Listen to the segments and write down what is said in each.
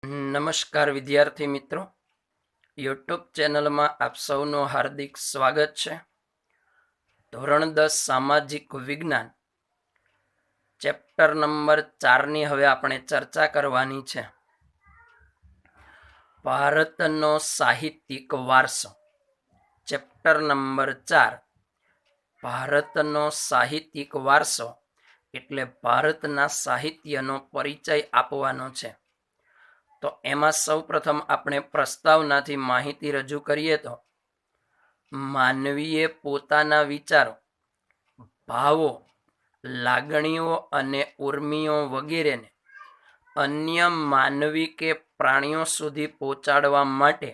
નમસ્કાર વિદ્યાર્થી મિત્રો, યુટ્યુબ ચેનલમાં આપ સૌનું હાર્દિક સ્વાગત છે। ધોરણ 10 સામાજિક વિજ્ઞાન ચેપ્ટર નંબર 4ની હવે આપણે ચર્ચા કરવાની છે। ભારતનો સાહિત્યિક વારસો, ચેપ્ટર નંબર 4 ભારતનો સાહિત્યિક વારસો એટલે ભારતના સાહિત્યનો પરિચય આપવાનો છે। તો એમાં સૌપ્રથમ આપણે પ્રસ્તાવનાથી માહિતી રજૂ કરીએ તો માનવીએ પોતાના વિચારો, ભાવો, લાગણીઓ અને ઉર્મિઓ વગેરેને અન્ય માનવી કે પ્રાણીઓ સુધી પહોંચાડવા માટે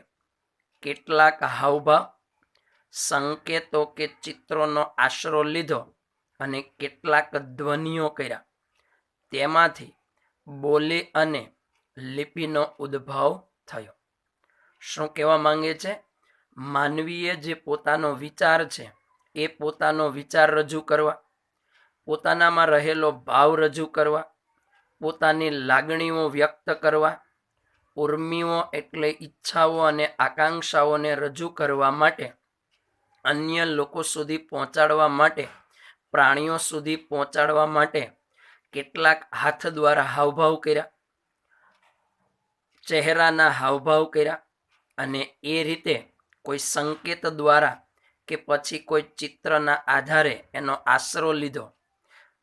કેટલાક હાવભાવ, સંકેતો કે ચિત્રોનો આશરો લીધો અને કેટલાક ધ્વનિઓ કર્યા। તેમાંથી બોલી અને લિપિનો ઉદ્ભવ થયો। શું કહેવા માંગે છે? માનવીએ જે પોતાનો વિચાર છે એ પોતાનો વિચાર રજૂ કરવા, પોતાનામાં રહેલો ભાવ રજૂ કરવા, પોતાની લાગણીઓ વ્યક્ત કરવા, ઉર્મિઓ એટલે ઈચ્છાઓ અને આકાંક્ષાઓને રજૂ કરવા માટે, અન્ય લોકો સુધી પહોંચાડવા માટે, પ્રાણીઓ સુધી પહોંચાડવા માટે કેટલાક હાથ દ્વારા હાવભાવ કર્યા, ચહેરાના હાવભાવ કર્યા અને એ રીતે કોઈ સંકેત દ્વારા કે પછી કોઈ ચિત્રના આધારે એનો આશરો લીધો,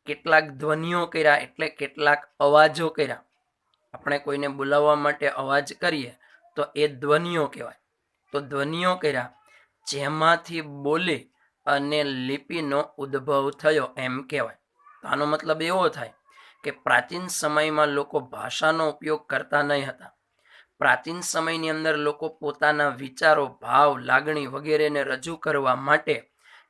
કેટલાક ધ્વનિઓ કર્યા એટલે કેટલાક અવાજો કર્યા। આપણે કોઈને બોલાવવા માટે અવાજ કરીએ તો એ ધ્વનિઓ કહેવાય। તો ધ્વનિઓ કર્યા જેમાંથી બોલી અને લિપિનો ઉદ્ભવ થયો એમ કહેવાય। તો આનો મતલબ એવો થાય કે પ્રાચીન સમયમાં લોકો ભાષાનો ઉપયોગ કરતા નહીં હતા। પ્રાચીન સમયની અંદર લોકો પોતાના વિચારો, ભાવ, લાગણી વગેરેને રજૂ કરવા માટે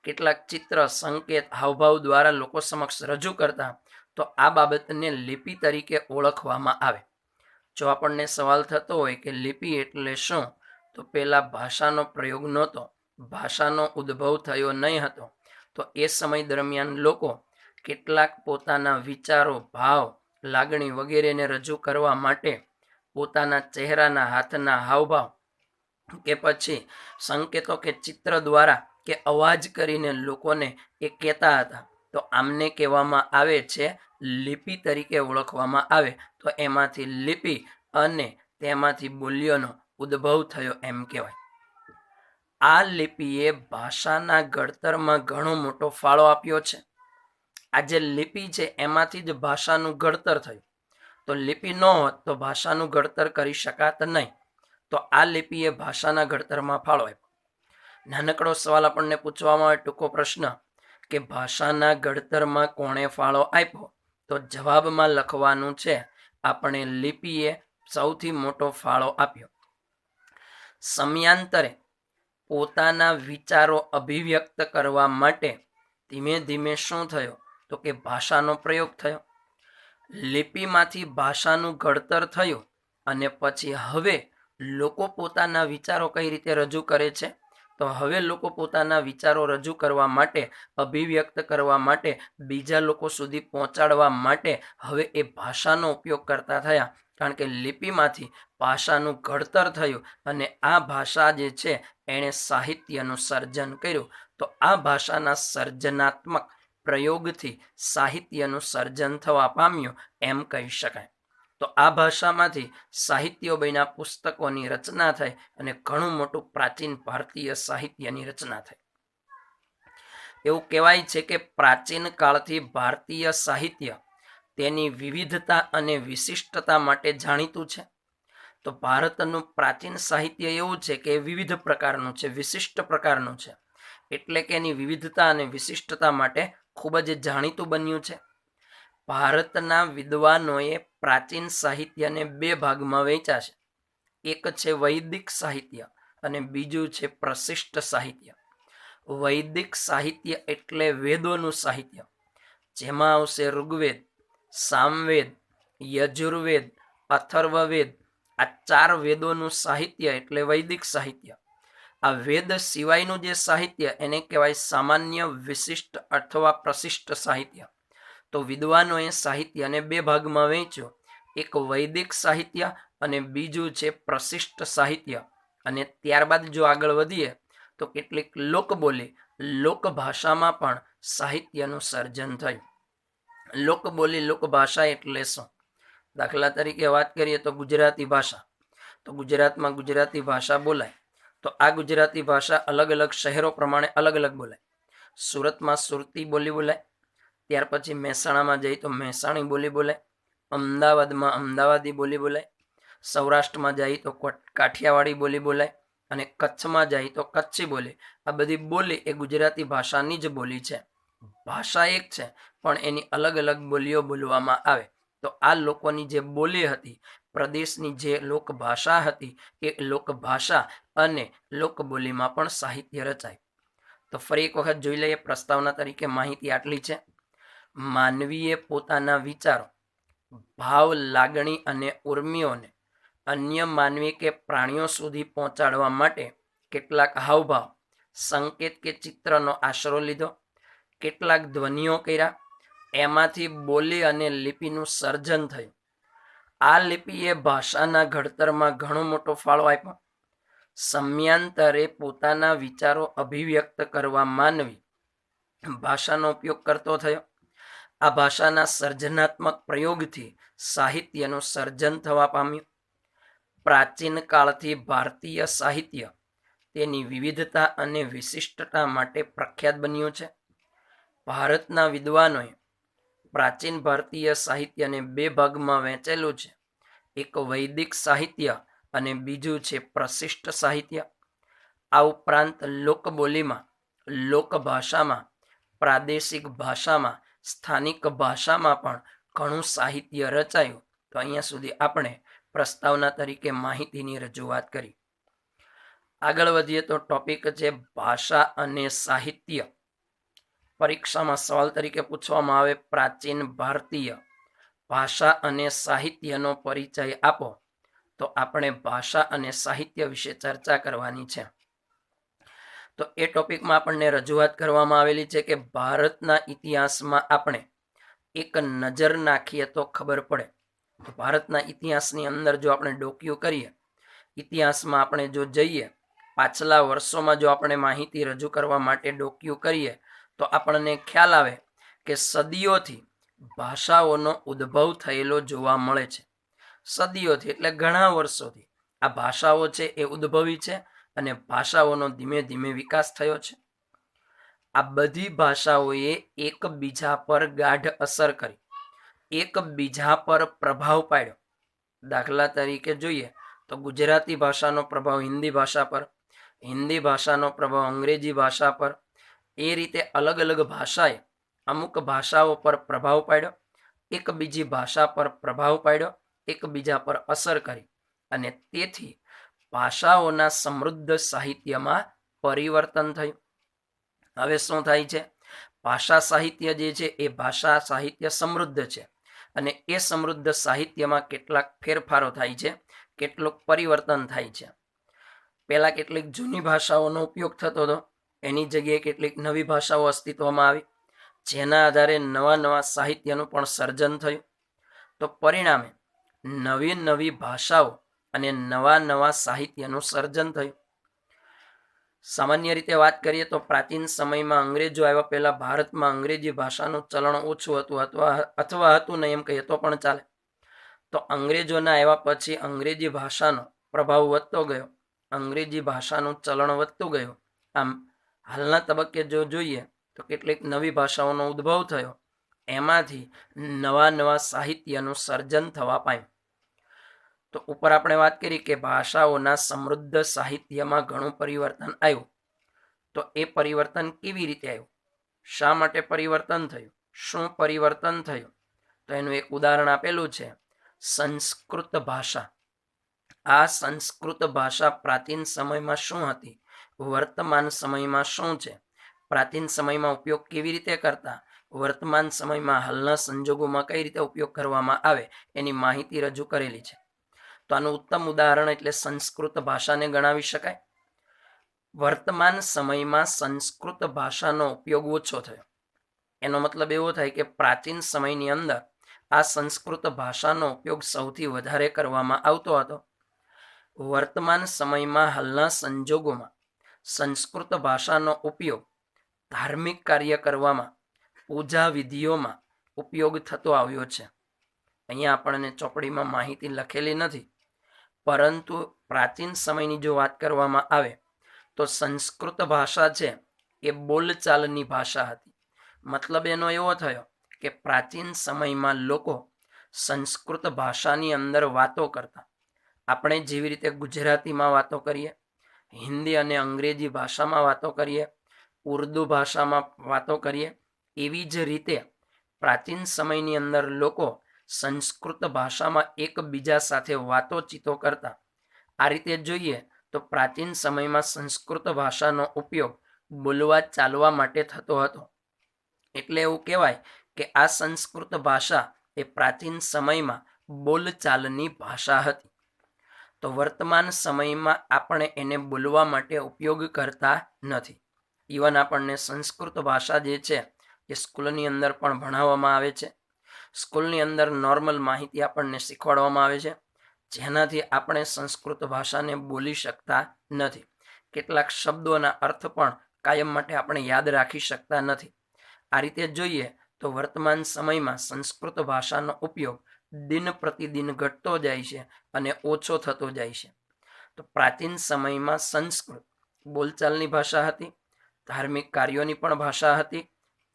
કેટલાક ચિત્ર, સંકેત, હાવભાવ દ્વારા લોકો સમક્ષ રજૂ કરતા। તો આ બાબતને લિપિ તરીકે ઓળખવામાં આવે। જો આપણને સવાલ થતો હોય કે લિપિ એટલે શું, તો પહેલા ભાષાનો પ્રયોગ નહોતો, ભાષાનો ઉદ્ભવ થયો નહીં હતો। તો એ સમય દરમિયાન લોકો કેટલાક પોતાના વિચારો, ભાવ, લાગણી વગેરેને રજૂ કરવા માટે પોતાના ચહેરાના, હાથના હાવભાવ કે પછી સંકેતો કે ચિત્ર દ્વારા કે અવાજ કરીને લોકોને એ કહેતા હતા। તો આમને કહેવામાં આવે છે લિપિ તરીકે ઓળખવામાં આવે। તો એમાંથી લિપિ અને તેમાંથી બોલીઓનો ઉદ્ભવ થયો એમ કહેવાય। આ લિપિએ ભાષાના ઘડતરમાં ઘણો મોટો ફાળો આપ્યો છે। આ જે લિપિ છે એમાંથી જ ભાષાનું ઘડતર થયું। તો લિપિ ન હોત તો ભાષાનું ઘડતર કરી શકાત નહીં। તો આ લિપિએ ભાષાના ઘડતરમાં ફાળો આપ્યો। નાનકડો સવાલ આપણને પૂછવામાં આવે, ટૂંકો પ્રશ્ન, કે ભાષાના ઘડતરમાં કોણે ફાળો આપ્યો? તો જવાબમાં લખવાનું છે આપણે લિપિએ સૌથી મોટો ફાળો આપ્યો। સમયાંતરે પોતાના વિચારો અભિવ્યક્ત કરવા માટે ધીમે ધીમે શું થયો? તો કે ભાષાનો પ્રયોગ થયો। લિપિમાંથી ભાષાનું ઘડતર થયું અને પછી હવે લોકો પોતાના વિચારો કઈ રીતે રજૂ કરે છે? તો હવે લોકો પોતાના વિચારો રજૂ કરવા માટે, અભિવ્યક્ત કરવા માટે, બીજા લોકો સુધી પહોંચાડવા માટે હવે એ ભાષાનો ઉપયોગ કરતા થયા। કારણ કે લિપિમાંથી ભાષાનું ઘડતર થયું અને આ ભાષા જે છે એણે સાહિત્યનું સર્જન કર્યું। તો આ ભાષાના સર્જનાત્મક પ્રયોગથી સાહિત્યનું સર્જન થવા પામ્યું એમ કહી શકાય। તો આ ભાષામાંથી સાહિત્યો બન્યા, પુસ્તકોની રચના થઈ અને ઘણું મોટું પ્રાચીન ભારતીય સાહિત્યની રચના થઈ। એવું કહેવાય છે કે પ્રાચીન કાળથી ભારતીય સાહિત્ય તેની વિવિધતા અને વિશિષ્ટતા માટે જાણીતું છે। તો ભારતનું પ્રાચીન સાહિત્ય એવું છે કે વિવિધ પ્રકારનું છે, વિશિષ્ટ પ્રકારનું છે, એટલે કે એની વિવિધતા અને વિશિષ્ટતા માટે ખૂબ જ જાણીતું બન્યું છે। ભારતના વિદ્વાનોએ પ્રાચીન સાહિત્યને બે ભાગમાં વહેંચ્યા છે। એક છે વૈદિક સાહિત્ય અને બીજું છે પ્રશિષ્ટ સાહિત્ય। વૈદિક સાહિત્ય એટલે વેદોનું સાહિત્ય, જેમાં આવશે ઋગ્વેદ, સામવેદ, યજુર્વેદ, અથર્વવેદ। આ 4 વેદોનું સાહિત્ય એટલે વૈદિક સાહિત્ય। આ વેદ સિવાયનું જે સાહિત્ય એને કહેવાય સામાન્ય, વિશિષ્ટ અથવા પ્રશિષ્ટ સાહિત્ય। તો વિદ્વાનોએ સાહિત્યને બે ભાગમાં વહેંચ્યું। એક વૈદિક સાહિત્ય અને બીજું છે પ્રશિષ્ટ સાહિત્ય. અને ત્યારબાદ જો આગળ વધીએ તો કેટલીક લોકબોલી, લોકભાષામાં પણ સાહિત્યનું સર્જન થયું. લોકબોલી, લોકભાષા એટલે શું? દાખલા તરીકે વાત કરીએ તો ગુજરાતી ભાષા. તો ગુજરાતમાં ગુજરાતી ભાષા બોલાય. તો આ ગુજરાતી ભાષા અલગ અલગ શહેરો પ્રમાણે અલગ અલગ બોલાય. સુરતમાં સુરતી બોલી બોલાય. ત્યાર પછી મહેસાણામાં જઈએ તો મહેસાણી બોલી બોલાય. અમદાવાદમાં અમદાવાદી બોલી બોલાય. સૌરાષ્ટ્રમાં જઈએ તો કાઠિયાવાડી બોલી બોલાય. અને કચ્છમાં જાય તો કચ્છી બોલી. આ બધી બોલી એ ગુજરાતી ભાષાની જ બોલી છે. ભાષા એક છે પણ એની અલગ અલગ બોલીઓ બોલવામાં આવે. તો આ લોકોની જે બોલી હતી, પ્રદેશની જે લોકભાષા હતી, એ લોકભાષા અને લોકબોલીમાં પણ સાહિત્ય રચાય. તો ફરી એક વખત જોઈ લઈએ. પ્રસ્તાવના તરીકે માહિતી આટલી છે. માનવીએ પોતાના વિચારો, ભાવ, લાગણી અને ઉર્મિઓને અન્ય માનવી કે પ્રાણીઓ સુધી પહોંચાડવા માટે કેટલાક હાવભાવ, સંકેત કે ચિત્રનો આશરો લીધો. કેટલાક ધ્વનિઓ કર્યા. એમાંથી બોલી અને લિપિનું સર્જન થયું. આ લિપિએ ભાષાના ઘડતરમાં ઘણો મોટો ફાળો આપ્યો. સમયાંતરે પોતાના વિચારો અભિવ્યક્ત કરવા માનવી ભાષાનો ઉપયોગ કરતો થયો. આ ભાષાના સર્જનાત્મક પ્રયોગથી સાહિત્યનું સર્જન થવા પામ્યું. પ્રાચીન કાળથી ભારતીય સાહિત્ય તેની વિવિધતા અને વિશિષ્ટતા માટે પ્રખ્યાત બન્યું છે. ભારતના વિદ્વાનોએ પ્રાચીન ભારતીય સાહિત્યને બે ભાગમાં વહેંચેલું છે. એક વૈદિક સાહિત્ય અને બીજું છે પ્રશિષ્ટ સાહિત્ય. આ ઉપરાંત લોકબોલીમાં, લોકભાષામાં, પ્રાદેશિક ભાષામાં, સ્થાનિક ભાષામાં પણ ઘણું સાહિત્ય રચાયું. તો અહીંયા સુધી આપણે પ્રસ્તાવના તરીકે માહિતીની રજૂઆત કરી. આગળ વધીએ તો ટોપિક છે ભાષા અને સાહિત્ય. પરીક્ષામાં સવાલ તરીકે પૂછવામાં આવે, પ્રાચીન ભારતીય ભાષા અને સાહિત્યનો પરિચય આપો. તો આપણે ભાષા અને સાહિત્ય વિશે ચર્ચા કરવાની છે. તો એ ટોપિકમાં આપણને રજૂઆત કરવામાં આવેલી છે કે ભારતના ઇતિહાસમાં આપણે એક નજર નાખીએ તો ખબર પડે. તો ભારતના ઇતિહાસની અંદર જો આપણે ડોક્યુ કરીએ, ઇતિહાસમાં આપણે જો જઈએ, પાછલા વર્ષોમાં જો આપણે માહિતી રજૂ કરવા માટે ડોક્યુ કરીએ તો આપણને ખ્યાલ આવે કે સદીઓથી ભાષાઓનો ઉદ્ભવ થયેલો જોવા મળે છે. સદીઓથી એટલે ઘણા વર્ષોથી આ ભાષાઓ છે એ ઉદ્ભવી છે અને ભાષાઓનો ધીમે ધીમે વિકાસ થયો છે. આ બધી ભાષાઓએ એકબીજા પર ગાઢ અસર કરી, એકબીજા પર પ્રભાવ પાડ્યો. દાખલા તરીકે જોઈએ તો ગુજરાતી ભાષાનો પ્રભાવ હિન્દી ભાષા પર, હિન્દી ભાષાનો પ્રભાવ અંગ્રેજી ભાષા પર. એ રીતે અલગ અલગ ભાષાએ અમુક ભાષાઓ પર પ્રભાવ પાડ્યો, એક બીજી ભાષા પર પ્રભાવ પાડ્યો, એકબીજા પર અસર કરી અને તેથી ભાષાઓના સમૃદ્ધ સાહિત્યમાં પરિવર્તન થયું. હવે શું થાય છે? ભાષા સાહિત્ય જે છે એ ભાષા સાહિત્ય સમૃદ્ધ છે અને એ સમૃદ્ધ સાહિત્યમાં કેટલાક ફેરફારો થાય છે, કેટલુંક પરિવર્તન થાય છે. પહેલા કેટલીક જૂની ભાષાઓનો ઉપયોગ થતો હતો, એની જગ્યાએ કેટલીક નવી ભાષાઓ અસ્તિત્વમાં આવી, જેના આધારે નવા નવા સાહિત્યનું પણ સર્જન થયું. તો પરિણામે નવી નવી ભાષાઓ અને નવા નવા સાહિત્યનું સર્જન થયું. સામાન્ય રીતે વાત કરીએ તો પ્રાચીન સમયમાં અંગ્રેજો આવ્યા પહેલા ભારતમાં અંગ્રેજી ભાષાનું ચલણ ઓછું હતું અથવા હતું નહીં એમ કહીએ તો પણ ચાલે. તો અંગ્રેજોના આવ્યા પછી અંગ્રેજી ભાષાનો પ્રભાવ વધતો ગયો, અંગ્રેજી ભાષાનું ચલણ વધતું ગયું. આમ હાલના તબક્કે જો જોઈએ તો કેટલીક નવી ભાષાઓનો ઉદ્ભવ થયો, એમાંથી નવા નવા સાહિત્યનું સર્જન થવા પામ્યું. તો ઉપર આપણે વાત કરી કે ભાષાઓના સમૃદ્ધ સાહિત્યમાં ઘણું પરિવર્તન આવ્યું. તો એ પરિવર્તન કેવી રીતે આવ્યું? શા માટે પરિવર્તન થયું? શું પરિવર્તન થયું? તો એનું એક ઉદાહરણ આપેલું છે, સંસ્કૃત ભાષા. આ સંસ્કૃત ભાષા પ્રાચીન સમયમાં શું હતી, વર્તમાન સમયમાં શું છે, પ્રાચીન સમયમાં ઉપયોગ કેવી રીતે કરતા, વર્તમાન સમયમાં હાલના સંજોગોમાં કઈ રીતે ઉપયોગ કરવામાં આવે, એની માહિતી રજૂ કરેલી છે. તો આનું ઉત્તમ ઉદાહરણ એટલે સંસ્કૃત ભાષાને ગણાવી શકાય. વર્તમાન સમયમાં સંસ્કૃત ભાષાનો ઉપયોગ ઓછો થયો. એનો મતલબ એવો થાય કે પ્રાચીન સમયની અંદર આ સંસ્કૃત ભાષાનો ઉપયોગ સૌથી વધારે કરવામાં આવતો હતો. વર્તમાન સમયમાં હાલના સંજોગોમાં સંસ્કૃત ભાષાનો ઉપયોગ ધાર્મિક કાર્ય કરવામાં, પૂજા વિધિઓમાં ઉપયોગ થતો આવ્યો છે. અહીંયા આપણને ચોપડીમાં માહિતી લખેલી નથી, પરંતુ પ્રાચીન સમયની જો વાત કરવામાં આવે તો સંસ્કૃત ભાષા છે એ બોલચાલની ભાષા હતી. મતલબ એનો એવો થયો કે પ્રાચીન સમયમાં લોકો સંસ્કૃત ભાષાની અંદર વાતો કરતા. આપણે જેવી રીતે ગુજરાતીમાં વાતો કરીએ, હિન્દી અને અંગ્રેજી ભાષામાં વાતો કરીએ, ઉર્દુ ભાષામાં વાતો કરીએ, એવી જ રીતે પ્રાચીન સમયની અંદર લોકો સંસ્કૃત ભાષામાં એકબીજા સાથે વાતોચીતો કરતા. આ રીતે જોઈએ તો પ્રાચીન સમયમાં સંસ્કૃત ભાષાનો ઉપયોગ બોલવા ચાલવા માટે થતો હતો. એટલે એવું કહેવાય કે આ સંસ્કૃત ભાષા એ પ્રાચીન સમયમાં બોલચાલની ભાષા હતી. તો વર્તમાન સમયમાં આપણે એને બોલવા માટે ઉપયોગ કરતા નથી. ઇવન આપણને સંસ્કૃત ભાષા જે છે એ સ્કૂલની અંદર પણ ભણાવવામાં આવે છે. સ્કૂલની અંદર નોર્મલ માહિતી આપણને શીખવાડવામાં આવે છે, જેનાથી આપણે સંસ્કૃત ભાષાને બોલી શકતા નથી. કેટલાક શબ્દોના અર્થ પણ કાયમ માટે આપણે યાદ રાખી શકતા નથી. આ રીતે જોઈએ તો વર્તમાન સમયમાં સંસ્કૃત ભાષાનો ઉપયોગ દિન પ્રતિદિન ઘટતો જાય છે અને ઓછો થતો જાય છે. તો પ્રાચીન સમયમાં સંસ્કૃત બોલચાલની ભાષા હતી, ધાર્મિક કાર્યોની પણ ભાષા હતી,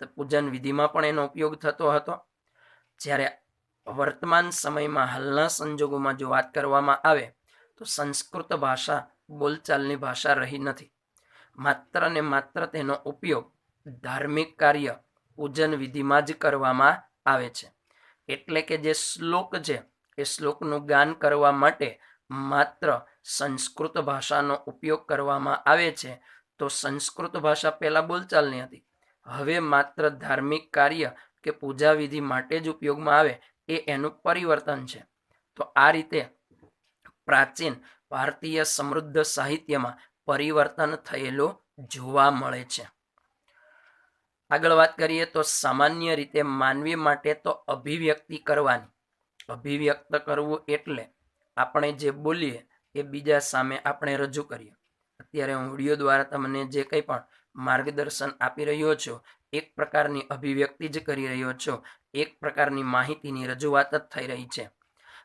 તો પૂજન વિધિમાં પણ એનો ઉપયોગ થતો હતો. જ્યારે વર્તમાન સમયમાં હાલના સંજોગોમાં જો વાત કરવામાં આવે તો સંસ્કૃત ભાષા બોલચાલની ભાષા રહી નથી. માત્ર ને માત્ર તેનો ઉપયોગ ધાર્મિક કાર્ય, પૂજન વિધિમાં જ કરવામાં આવે છે. એટલે કે જે શ્લોક છે એ શ્લોકનું ગાન કરવા માટે માત્ર સંસ્કૃત ભાષાનો ઉપયોગ કરવામાં આવે છે. તો સંસ્કૃત ભાષા પહેલા બોલચાલની હતી, હવે માત્ર ધાર્મિક કાર્ય કે પૂજા વિધિ માટે જ ઉપયોગમાં આવે એ એનું પરિવર્તન છે. તો આ રીતે પ્રાચીન ભારતીય સમૃદ્ધ સાહિત્યમાં પરિવર્તન થયેલું જોવા મળે છે. આગળ વાત કરીએ તો સામાન્ય રીતે માનવી માટે તો અભિવ્યક્તિ કરવાની, અભિવ્યક્ત કરવું એટલે આપણે જે બોલીએ એ બીજા સામે આપણે રજૂ કરીએ. અત્યારે હું વિડીયો દ્વારા તમને જે કંઈ પણ માર્ગદર્શન આપી રહ્યો છું, એક પ્રકારની અભિવ્યક્તિ જ કરી રહ્યો છું, એક પ્રકારની માહિતીની રજૂઆત જ થઈ રહી છે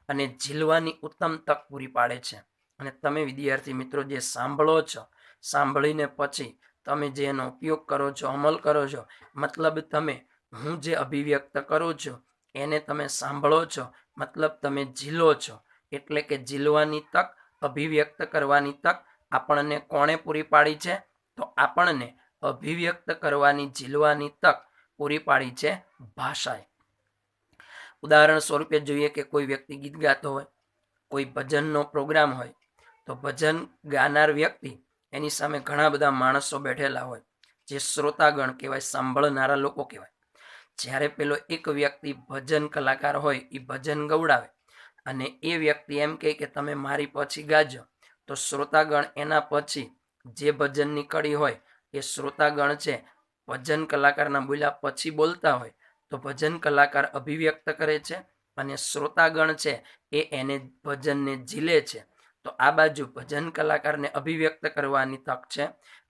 અને ઝીલવાની ઉત્તમ તક પૂરી પાડે છે. અને તમે વિદ્યાર્થી મિત્રો જે સાંભળો છો, સાંભળીને પછી તમે જે એનો ઉપયોગ કરો છો, અમલ કરો છો, મતલબ તમે હું જે અભિવ્યક્ત કરું છું એને તમે સાંભળો છો, મતલબ તમે ઝીલો છો. એટલે કે ઝીલવાની તક, અભિવ્યક્ત કરવાની તક આપણને કોણે પૂરી પાડી છે? તો આપણને અભિવ્યક્ત કરવાની, ઝીલવાની તક પૂરી પાડી છે ભાષાએ. ઉદાહરણ સ્વરૂપે જોઈએ કે કોઈ વ્યક્તિ ગીત ગાતો હોય, કોઈ ભજનનો પ્રોગ્રામ હોય, તો ભજન ગાનાર વ્યક્તિ એની સામે ઘણા બધા માણસો બેઠેલા હોય, જે શ્રોતાગણ કહેવાય, સાંભળનારા લોકો કહેવાય. જ્યારે પેલો એક વ્યક્તિ ભજન કલાકાર હોય એ ભજન ગવડાવે અને એ વ્યક્તિ એમ કહે કે તમે મારી પછી ગાજો, તો શ્રોતાગણ એના પછી જે ભજનની કડી હોય એ શ્રોતાગણ છે ભજન કલાકારના બોલ્યા પછી બોલતા હોય, તો ભજન કલાકાર અભિવ્યક્ત કરે છે અને શ્રોતાગણ છે એ એને ભજનને ઝીલે છે. તો આ બાજુ ભજન કલાકારને અભિવ્યક્ત કરવાની તક છે,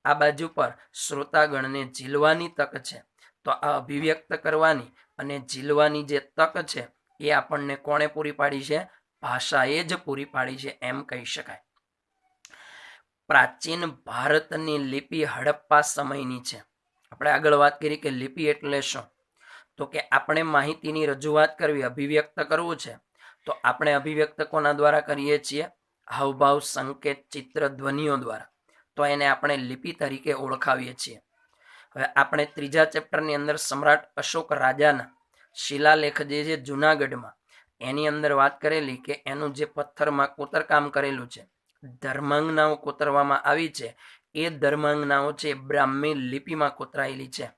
આ બાજુ પર શ્રોતાગણને ઝીલવાની તક છે. તો આ અભિવ્યક્ત કરવાની અને ઝીલવાની જે તક છે એ આપણને કોણે પૂરી પાડી છે? ભાષાએ જ પૂરી પાડી છે એમ કહી શકાય. પ્રાચીન ભારતની લિપિ હડપ્પા સમયની છે. આપણે આગળ વાત કરી કે લિપિ એટલે શું? તો કે આપણે માહિતીની રજૂઆત કરવી, અભિવ્યક્ત કરવું છે, તો આપણે અભિવ્યક્ત કોના દ્વારા કરીએ છીએ? હાવભાવ, સંકેત, ચિત્ર, ધ્વનિઓ દ્વારા. તો એને આપણે લિપિ તરીકે ઓળખાવીએ છીએ. હવે આપણે ત્રીજા ચેપ્ટરની અંદર સમ્રાટ અશોક રાજાના શિલાલેખ જે છે જુનાગઢમાં, એની અંદર વાત કરેલી કે એનું જે પથ્થરમાં કોતરકામ કરેલું છે, ધર્માંગનાઓ કોતરવામાં આવી છે, એ ધર્માંગનાઓ છે બ્રાહ્મી લિપિમાં કોતરાયેલી છે.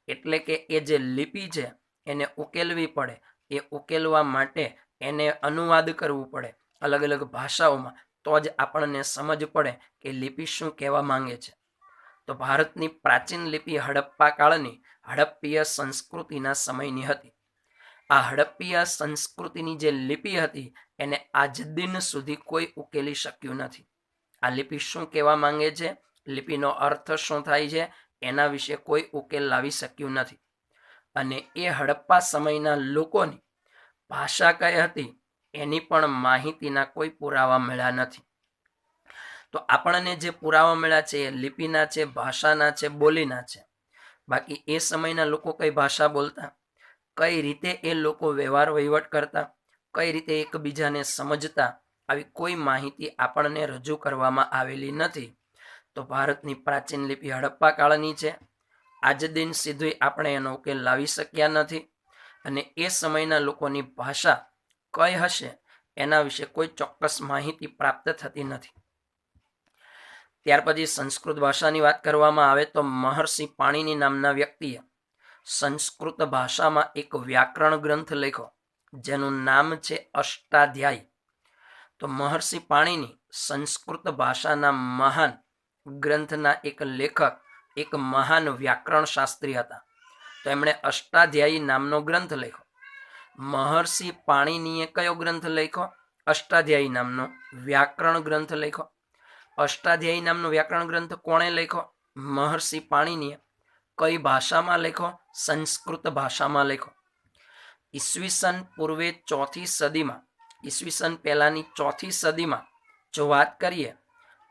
એટલે કે એ જે લિપિ છે એને ઉકેલવી પડે, એ ઉકેલવા માટે એને અનુવાદ કરવું પડે અલગ અલગ ભાષાઓમાં, તો જ આપણને સમજ પડે કે લિપિ શું કહેવા માંગે છે. તો ભારતની પ્રાચીન લિપિ હડપ્પા કાળની હડપ્પીય સંસ્કૃતિના સમયની હતી. આ હડપ્પીય સંસ્કૃતિની જે લિપિ હતી એને આજ દિન સુધી કોઈ ઉકેલી શક્યું નથી. આ લિપિ શું કહેવા માંગે છે, લિપિનો અર્થ શું થાય છે, એના વિશે કોઈ ઉકેલ લાવી શક્યું નથી. અને એ હડપ્પા સમયના લોકોની ભાષા કઈ હતી એની પણ માહિતીના કોઈ પુરાવા મળ્યા નથી. તો આપણને જે પુરાવા મળ્યા છે એ લિપિના છે, ભાષાના છે, બોલીના છે. બાકી એ સમયના લોકો કઈ ભાષા બોલતા, કઈ રીતે એ લોકો વ્યવહાર વહીવટ કરતા, કઈ રીતે એકબીજાને સમજતા, આવી કોઈ માહિતી આપણને રજૂ કરવામાં આવેલી નથી. તો ભારતની પ્રાચીન લિપિ હડપ્પા કાળની છે. આજ દિન સુધી આપણે એનો ઉકેલ લાવી શક્યા નથી. અને એ સમયના લોકોની ભાષા કઈ હશે એના વિશે કોઈ ચોક્કસ માહિતી પ્રાપ્ત થતી નથી. ત્યાર પછી સંસ્કૃત ભાષાની વાત કરવામાં આવે તો મહર્ષિ પાણિની નામના વ્યક્તિએ સંસ્કૃત ભાષામાં એક વ્યાકરણ ગ્રંથ લખ્યો જેનું નામ છે અષ્ટાધ્યાયી. તો મહર્ષિ પાણિની સંસ્કૃત ભાષાના મહાન ગ્રંથના એક લેખક, એક મહાન વ્યાકરણ શાસ્ત્રી હતા. તો એમણે અષ્ટાધ્યાયી નામનો ગ્રંથ લખ્યો. મહર્ષિ પાણિનીએ કયો ગ્રંથ લખ્યો? અષ્ટાધ્યાયી નામનો વ્યાકરણ ગ્રંથ લખ્યો. અષ્ટાધ્યાયી નામનો વ્યાકરણ ગ્રંથ કોણે લખ્યો? મહર્ષિ પાણિનીએ. કઈ ભાષામાં લખ્યો? સંસ્કૃત ભાષામાં લખ્યો. ઈસવીસન પૂર્વે 4th સદીમાં, ઈસવીસન પહેલાની 4th સદીમાં જો વાત કરીએ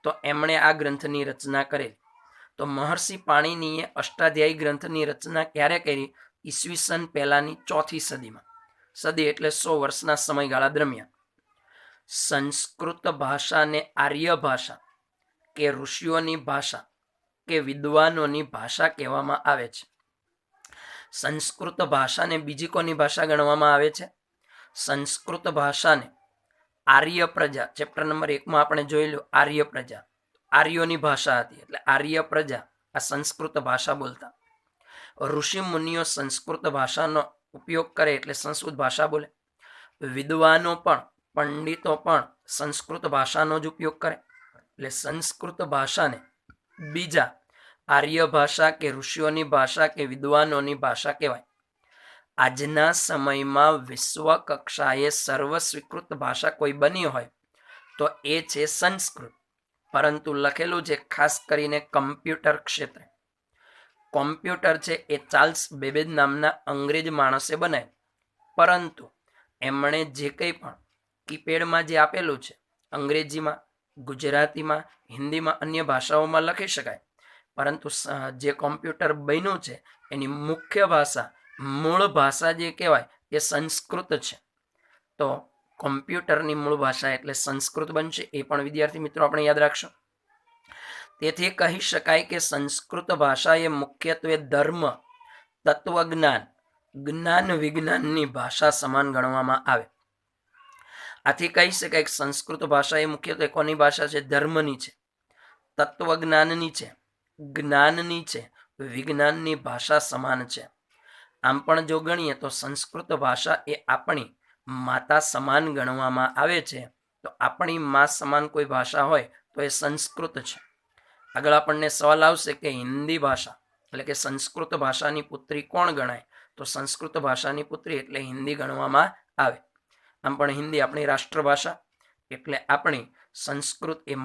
તો એમણે આ ગ્રંથની રચના કરેલી. તો મહર્ષિ પાણિનીએ અષ્ટાધ્યાયી ગ્રંથની રચના ક્યારે કરી? ઈસવીસન પહેલાની 4th સદીમાં. સદી એટલે 100 વર્ષના સમયગાળા દરમિયાન. સંસ્કૃત ભાષાને આર્ય ભાષા કે ઋષિઓની ભાષા કે વિદ્વાનોની ભાષા કહેવામાં આવે છે. સંસ્કૃત ભાષાને બીજી કોની ભાષા ગણવામાં આવે છે? સંસ્કૃત ભાષાને આર્ય પ્રજા, ચેપ્ટર નંબર 1માં આપણે જોઈ લો આર્ય પ્રજા, આર્યોની ભાષા હતી એટલે આર્ય પ્રજા આ સંસ્કૃત ભાષા બોલતા. ઋષિ મુનિઓ સંસ્કૃત ભાષાનો ઉપયોગ કરે એટલે સંસ્કૃત ભાષા બોલે. વિદ્વાનો પણ, પંડિતો પણ સંસ્કૃત ભાષાનો જ ઉપયોગ કરે એટલે સંસ્કૃત ભાષાને બીજા આર્ય ભાષા કે ઋષિઓની ભાષા કે વિદ્વાનોની ભાષા કહેવાય. આજના સમયમાં વિશ્વ કક્ષાએ સર્વ સ્વીકૃત ભાષા કોઈ બની હોય તો એ છે સંસ્કૃત. પરંતુ લખેલું છે ખાસ કરીને કમ્પ્યુટર ક્ષેત્રે. કોમ્પ્યુટર છે એ ચાર્લ્સ બેબેજ નામના અંગ્રેજ માણસે બનાવ્યું. પરંતુ એમણે જે કંઈ પણ કીપેડમાં જે આપેલું છે અંગ્રેજીમાં, ગુજરાતીમાં, હિન્દીમાં, અન્ય ભાષાઓમાં લખી શકાય. પરંતુ જે કોમ્પ્યુટર બન્યું છે એની મુખ્ય ભાષા, મૂળ ભાષા જે કહેવાય એ સંસ્કૃત છે. તો કોમ્પ્યુટરની મૂળ ભાષા એટલે સંસ્કૃત બનશે. એ પણ વિદ્યાર્થી મિત્રો આપણે યાદ રાખશો. તેથી કહી શકાય કે સંસ્કૃત ભાષા એ મુખ્યત્વે ધર્મ, તત્વજ્ઞાન, જ્ઞાન વિજ્ઞાનની ભાષા સમાન ગણવામાં આવે. આથી કહી શકાય કે સંસ્કૃત ભાષા એ મુખ્યત્વે કોની ભાષા છે? ધર્મની છે, તત્વજ્ઞાનની છે, જ્ઞાનની છે, વિજ્ઞાનની ભાષા સમાન છે. આમ પણ જો ગણીએ તો સંસ્કૃત ભાષા એ આપણી માતા સમાન ગણવામાં આવે છે. તો આપણી મા સમાન કોઈ ભાષા હોય તો એ સંસ્કૃત છે. આગળ આપણને સવાલ આવશે કે હિન્દી ભાષા એટલે કે સંસ્કૃત ભાષાની પુત્રી કોણ ગણાય? તો સંસ્કૃત ભાષાની પુત્રી એટલે હિન્દી ગણવામાં આવે. આમ પણ હિન્દી આપણી રાષ્ટ્રભાષા એટલે આપણી સંસ્કૃત એ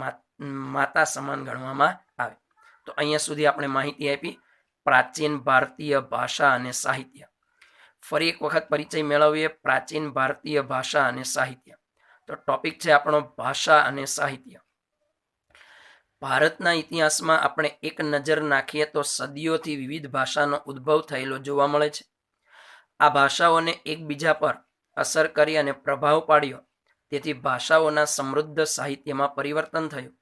માતા સમાન ગણવામાં આવે. તો અહીંયા સુધી આપણે માહિતી આપી પ્રાચીન ભારતીય ભાષા અને સાહિત્ય. ફરી એક વખત પરિચય મેળવીએ પ્રાચીન ભારતીય ભાષા અને સાહિત્ય. તો ટોપિક છે આપણો ભાષા અને સાહિત્ય. ભારતના ઇતિહાસમાં આપણે એક નજર નાખીએ તો સદીઓથી વિવિધ ભાષાનો ઉદ્ભવ થયેલો જોવા મળે છે. આ ભાષાઓને એકબીજા પર અસર કરી અને પ્રભાવ પાડ્યો. તેથી ભાષાઓના સમૃદ્ધ સાહિત્યમાં પરિવર્તન થયું.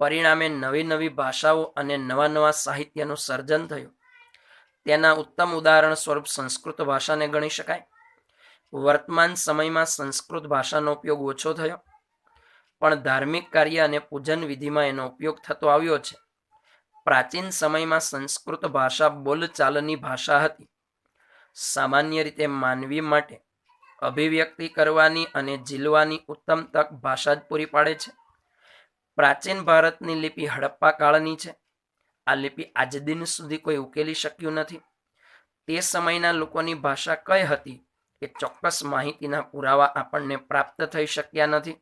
પરિણામે નવી નવી ભાષાઓ અને નવા નવા સાહિત્યનું સર્જન થયું. તેના ઉત્તમ ઉદાહરણ સ્વરૂપ સંસ્કૃત ભાષાને ગણી શકાય. વર્તમાન સમયમાં સંસ્કૃત ભાષાનો ઉપયોગ ઓછો થયો, પણ ધાર્મિક કાર્ય અને પૂજન વિધિમાં એનો ઉપયોગ થતો આવ્યો છે. પ્રાચીન સમયમાં સંસ્કૃત ભાષા બોલચાલની ભાષા હતી. સામાન્ય રીતે માનવી માટે અભિવ્યક્તિ કરવાની અને ઝીલવાની ઉત્તમ તક ભાષા જ પૂરી પાડે છે. પ્રાચીન ભારતની લિપિ હડપ્પા કાળની છે. આ લિપિ આજ દિન સુધી કોઈ ઉકેલી શક્યું નથી. તે સમયના લોકોની ભાષા કઈ હતી એ ચોક્કસ માહિતીના પુરાવા આપણને પ્રાપ્ત થઈ શક્યા નથી.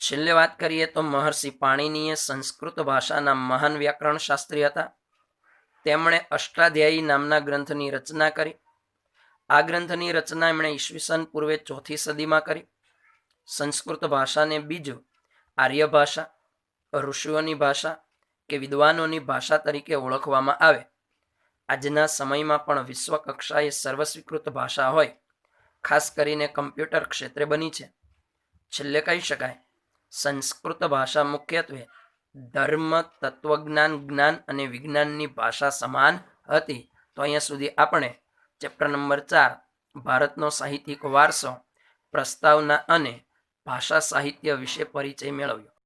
છેલ્લે વાત કરીએ તો મહર્ષિ પાણિનીએ સંસ્કૃત ભાષાના મહાન વ્યાકરણ શાસ્ત્રી હતા. તેમણે અષ્ટાધ્યાયી નામના ગ્રંથની રચના કરી. આ ગ્રંથની રચના એમણે ઈસવીસન પૂર્વે 4th સદીમાં કરી. સંસ્કૃત ભાષાને બીજું આર્ય ભાષા, ઋષિઓની ભાષા કે વિદ્વાનોની ભાષા તરીકે ઓળખવામાં આવે. આજના સમયમાં પણ વિશ્વ કક્ષાએ સર્વસ્વીકૃત ભાષા હોય, ખાસ કરીને કમ્પ્યુટર ક્ષેત્રે બની છે. છેલ્લે કહી શકાય, સંસ્કૃત ભાષા મુખ્યત્વે ધર્મ, તત્વજ્ઞાન, જ્ઞાન અને વિજ્ઞાનની ભાષા સમાન હતી. તો અહીંયા સુધી આપણે ચેપ્ટર નંબર 4 ભારતનો સાહિત્યિક વારસો, પ્રસ્તાવના અને ભાષા સાહિત્ય વિશે પરિચય મેળવ્યો.